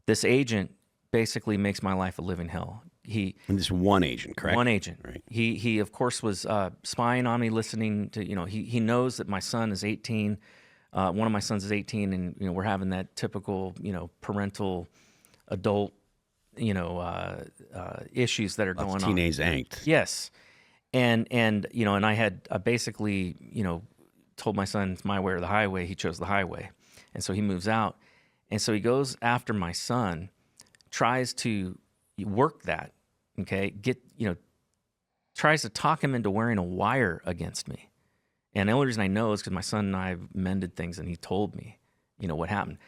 this agent basically makes my life a living hell. And this one agent, correct? One agent. Right. He of course was spying on me, listening to, he knows that my son is 18. One of my sons is 18, and we're having that typical parental adult issues that are going on. Teenage angst. Yes, and I had basically told my son it's my way or the highway. He chose the highway, and so he moves out, and so he goes after my son, tries to work that. Okay, tries to talk him into wearing a wire against me. And the only reason I know is because my son and I have mended things, and he told me, what happened.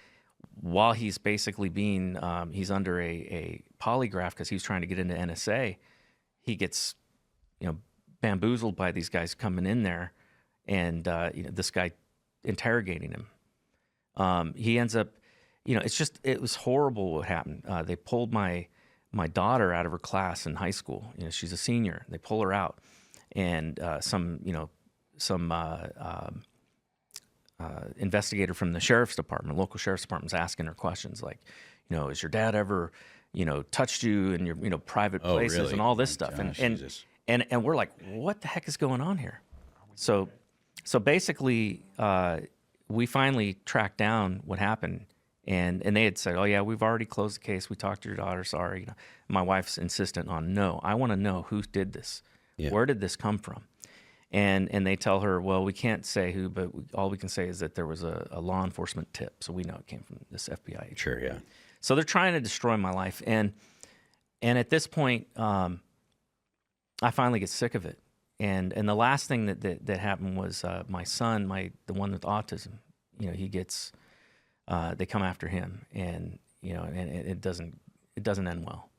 While he's basically he's under a polygraph because he was trying to get into NSA, he gets, bamboozled by these guys coming in there, and this guy interrogating him. He ends up, it was horrible what happened. They pulled my daughter out of her class in high school. She's a senior. They pull her out, and some investigator from the sheriff's department, local sheriff's department, is asking her questions like, has your dad ever, touched you in your private places, really? and all this stuff, Gosh, and we're like, what the heck is going on here? So basically, we finally tracked down what happened. And they had said, oh, yeah, we've already closed the case. We talked to your daughter. Sorry. My wife's insistent on, no, I want to know who did this. Yeah. Where did this come from? And they tell her, well, we can't say who, but all we can say is that there was a law enforcement tip. So we know it came from this FBI agent. Sure, yeah. So they're trying to destroy my life. And at this point, I finally get sick of it. And the last thing that happened was my son, the one with autism, he gets... they come after him, and it doesn't end well,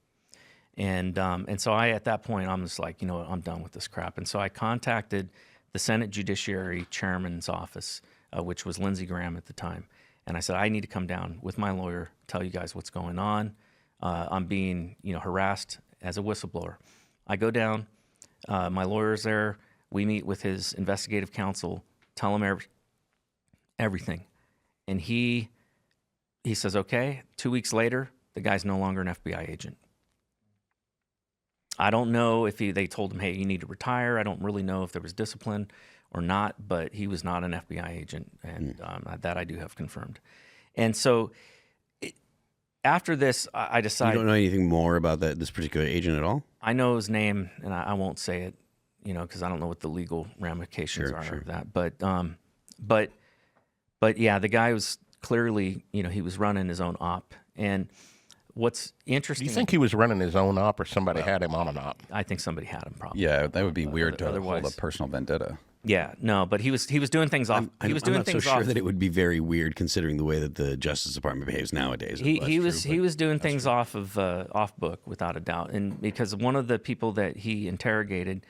and so at that point I'm just like, I'm done with this crap, and so I contacted the Senate Judiciary Chairman's office, which was Lindsey Graham at the time, and I said, I need to come down with my lawyer, tell you guys what's going on. I'm being harassed as a whistleblower. I go down, my lawyer's there. We meet with his investigative counsel, tell him everything, and he says, okay. 2 weeks later, the guy's no longer an FBI agent. I don't know if they told him, hey, you need to retire. I don't really know if there was discipline or not, but he was not an FBI agent, and that I do have confirmed. And so after this, I decided... You don't know anything more about this particular agent at all? I know his name, and I won't say it, because I don't know what the legal ramifications are of that. But yeah, the guy was... Clearly, he was running his own op. And what's interesting... Do you think he was running his own op, or somebody had him on an op? I think somebody had him, probably. Yeah, that would be weird to hold a personal vendetta. Yeah, no, but he was doing things off. I'm not so sure that it would be very weird considering the way that the Justice Department behaves nowadays. He was doing things off book, without a doubt. And because one of the people that he interrogated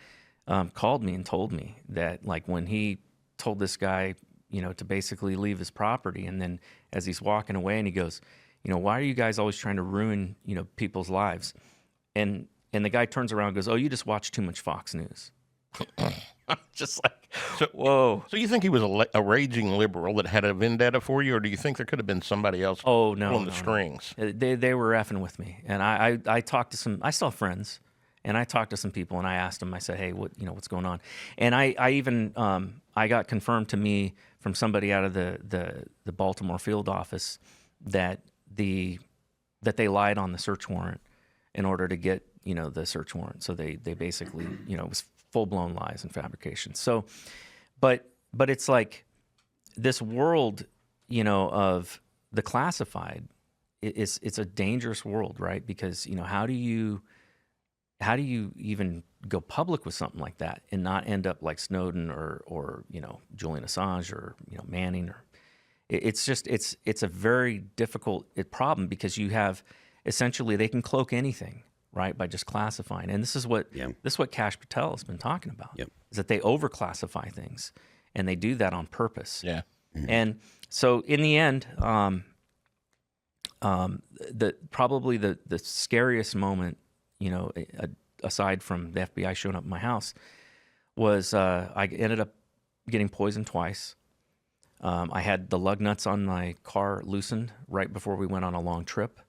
called me and told me that, like, when he told this guy, to basically leave his property. And then as he's walking away, and he goes, why are you guys always trying to ruin, people's lives? And the guy turns around and goes, oh, you just watch too much Fox News. Just like, whoa. So you think he was a raging liberal that had a vendetta for you, or do you think there could have been somebody else pulling the strings? They were effing with me. And I talked to I still have friends. And I talked to some people, and I asked them, I said, hey, what's going on? And I even I got confirmed to me from somebody out of the Baltimore field office that they lied on the search warrant in order to get, the search warrant. So they basically, it was full-blown lies and fabrication. So, but it's like this world, of the classified, it's a dangerous world, right? Because, how do you even go public with something like that and not end up like Snowden or Julian Assange or Manning? Or it's a very difficult problem, because you have essentially, they can cloak anything, right, by just classifying. And this is what Kash Patel has been talking about. Yep. Is that they overclassify things, and they do that on purpose. Yeah. Mm-hmm. And so in the end, probably the scariest moment, aside from the FBI showing up at my house, was I ended up getting poisoned twice. I had the lug nuts on my car loosened right before we went on a long trip.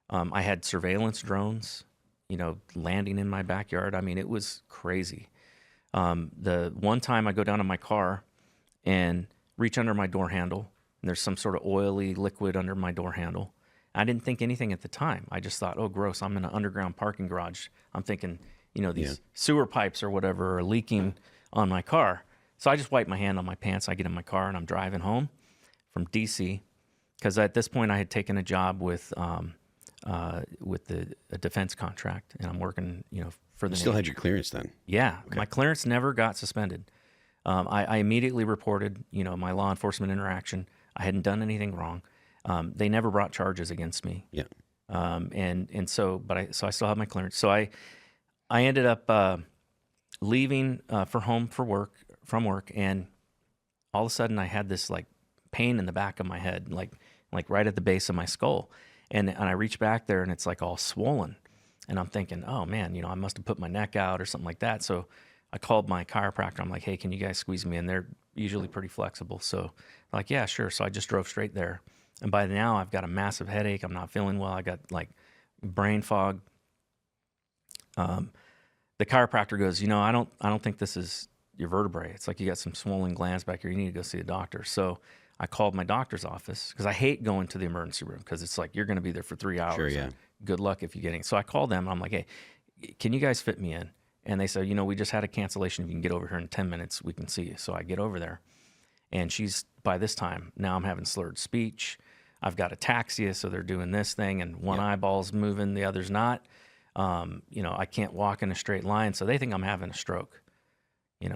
I had surveillance drones, landing in my backyard. I mean, it was crazy. The one time I go down to my car and reach under my door handle, and there's some sort of oily liquid under my door handle. I didn't think anything at the time. I just thought, oh, gross, I'm in an underground parking garage. I'm thinking, these sewer pipes or whatever are leaking on my car. So I just wipe my hand on my pants. I get in my car and I'm driving home from D.C. because at this point I had taken a job with a defense contract, and I'm working, for the You still Navy. had your clearance then? Yeah, my clearance never got suspended. I immediately reported, my law enforcement interaction. I hadn't done anything wrong. They never brought charges against me. Yeah. So I still have my clearance. So I ended up leaving from work, and all of a sudden I had this like pain in the back of my head, like right at the base of my skull, and I reach back there and it's like all swollen, and I'm thinking, oh man, I must have put my neck out or something like that. So I called my chiropractor. I'm like, hey, can you guys squeeze me in? They're usually pretty flexible. So like, yeah, sure. So I just drove straight there. And by now I've got a massive headache. I'm not feeling well. I got like brain fog. The chiropractor goes, I don't think this is your vertebrae. It's like you got some swollen glands back here. You need to go see a doctor. So I called my doctor's office because I hate going to the emergency room because it's like you're going to be there for 3 hours. Sure, yeah. Good luck if you get it. So I called them and I'm like, hey, can you guys fit me in? And they said, we just had a cancellation. If you can get over here in 10 minutes, we can see you. So I get over there. And by this time, now I'm having slurred speech. I've got ataxia, so they're doing this thing, and one eyeball's moving, the other's not. I can't walk in a straight line, so they think I'm having a stroke.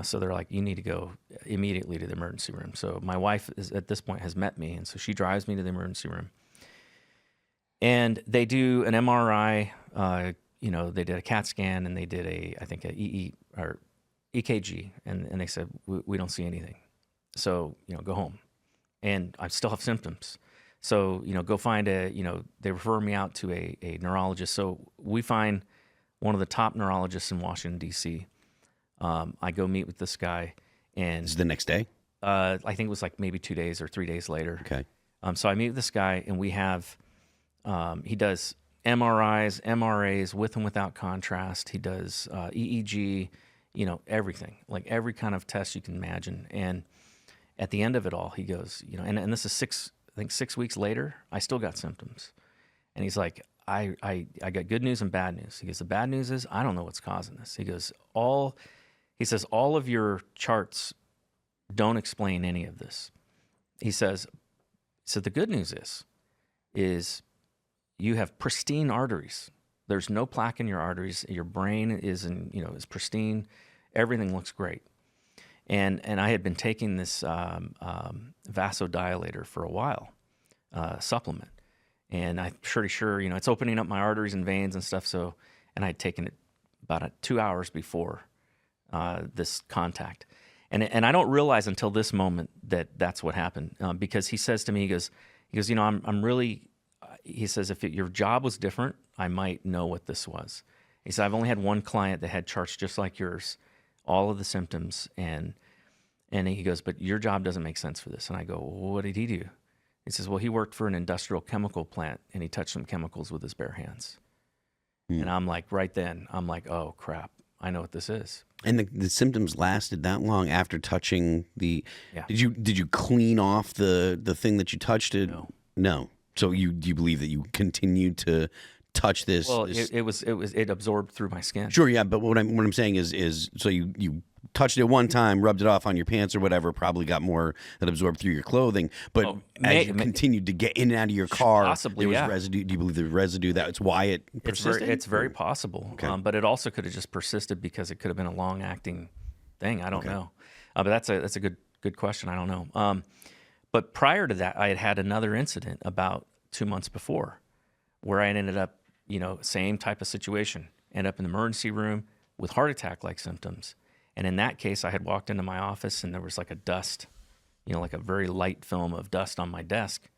So they're like, you need to go immediately to the emergency room. So my wife at this point has met me, and so she drives me to the emergency room. And they do an MRI, they did a CAT scan, and they did a EKG, and they said, we don't see anything. So, go home. And I still have symptoms. So, go find they refer me out to a neurologist. So we find one of the top neurologists in Washington, D.C. I go meet with this guy. And This is the next day? I think it was like maybe 2 days or 3 days later. Okay. So I meet with this guy, and we have, he does MRIs, MRAs with and without contrast. He does EEG, everything, like every kind of test you can imagine. And at the end of it all, he goes, and this is 6 weeks later, I still got symptoms. And he's like, I got good news and bad news. He goes, the bad news is I don't know what's causing this. He goes, all of your charts don't explain any of this. He says, so the good news is you have pristine arteries. There's no plaque in your arteries. Your brain is pristine. Everything looks great. And I had been taking this vasodilator for a while, supplement. And I'm pretty sure, it's opening up my arteries and veins and stuff. So, and I had taken it about 2 hours before this contact. And I don't realize until this moment that that's what happened, because he says to me, he goes, I'm really, he says, if your job was different, I might know what this was. He said, I've only had one client that had charts just like yours, all of the symptoms, and he goes, but your job doesn't make sense for this. And I go, well, what did he do? He says, well, he worked for an industrial chemical plant, and he touched some chemicals with his bare hands. And I'm like, right then, oh crap, I know what this is. And the symptoms lasted that long after touching the? Yeah. Did you clean off the thing that you touched? No. So do you believe that you continued to touch this? Well, it absorbed through my skin. Sure, yeah, but what I'm saying is so you touched it one time, rubbed it off on your pants or whatever, probably got more that absorbed through your clothing. But as you continued to get in and out of your car, possibly, there was residue. Do you believe the residue, that's why it persisted? It's very possible. Okay. But it also could have just persisted because it could have been a long-acting thing. I don't know. But that's a good question. I don't know. But prior to that, I had had another incident about 2 months before where I ended up, same type of situation, end up in the emergency room with heart attack-like symptoms. And in that case, I had walked into my office and there was like a dust, like a very light film of dust on my desk.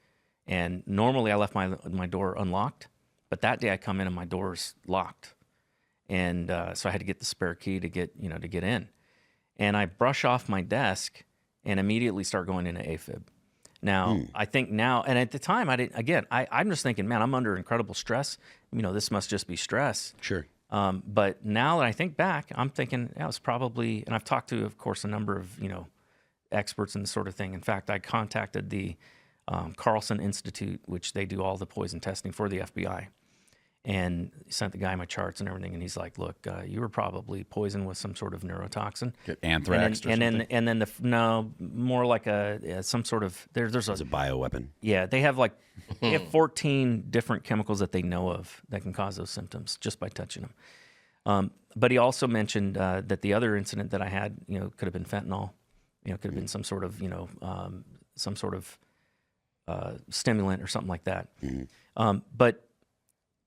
And normally I left my door unlocked, but that day I come in and my door's locked. And so I had to get the spare key to get in. And I brush off my desk and immediately start going into AFib. Now, I think now, and at the time, I didn't. Again, I'm just thinking, man, I'm under incredible stress. This must just be stress. Sure. But now that I think back, I'm thinking that was probably, and I've talked to, of course, a number of experts in this sort of thing. In fact, I contacted the Carlson Institute, which they do all the poison testing for the FBI, and sent the guy my charts and everything. And he's like, "Look, you were probably poisoned with some sort of neurotoxin, anthrax, and then no, more like some sort of there's a bioweapon. Yeah, they have 14 different chemicals that they know of that can cause those symptoms just by touching them. But he also mentioned that the other incident that I had, could have been fentanyl. Could have been some sort of stimulant or something like that.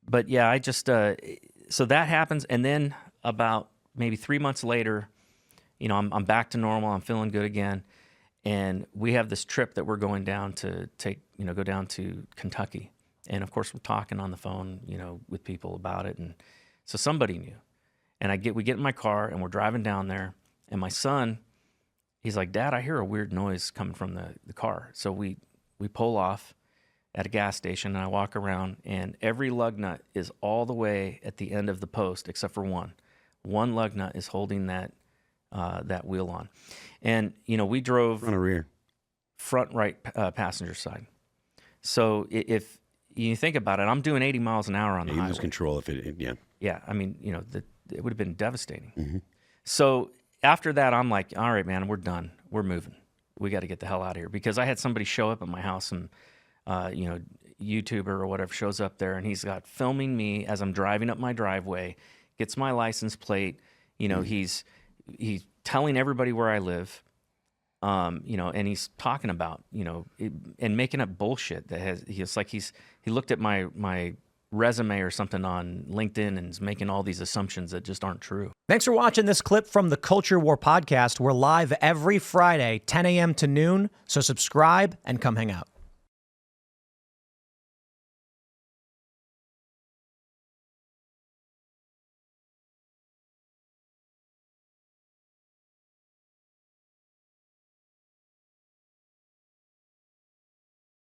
But yeah, I just so that happens, and then about maybe 3 months later, I'm back to normal. I'm feeling good again, and we have this trip that we're going down to go down to Kentucky, and of course we're talking on the phone, with people about it, and so somebody knew, and we get in my car and we're driving down there, and my son, he's like, "Dad, I hear a weird noise coming from the car." So we pull off at a gas station, and I walk around, and every lug nut is all the way at the end of the post except for one. One lug nut is holding that wheel on, and we drove front or rear, front right passenger side. So if you think about it, I'm doing 80 miles an hour on the highway. You lose control if it. Yeah, I mean, it would have been devastating. Mm-hmm. So after that, I'm like, all right, man, we're done. We're moving. We got to get the hell out of here, because I had somebody show up at my house, and YouTuber or whatever shows up there, and he's got filming me as I'm driving up my driveway, gets my license plate. He's telling everybody where I live, and he's talking about, and making up bullshit that he looked at my resume or something on LinkedIn and is making all these assumptions that just aren't true. Thanks for watching this clip from the Culture War podcast. We're live every Friday, 10 a.m. to noon, so subscribe and come hang out.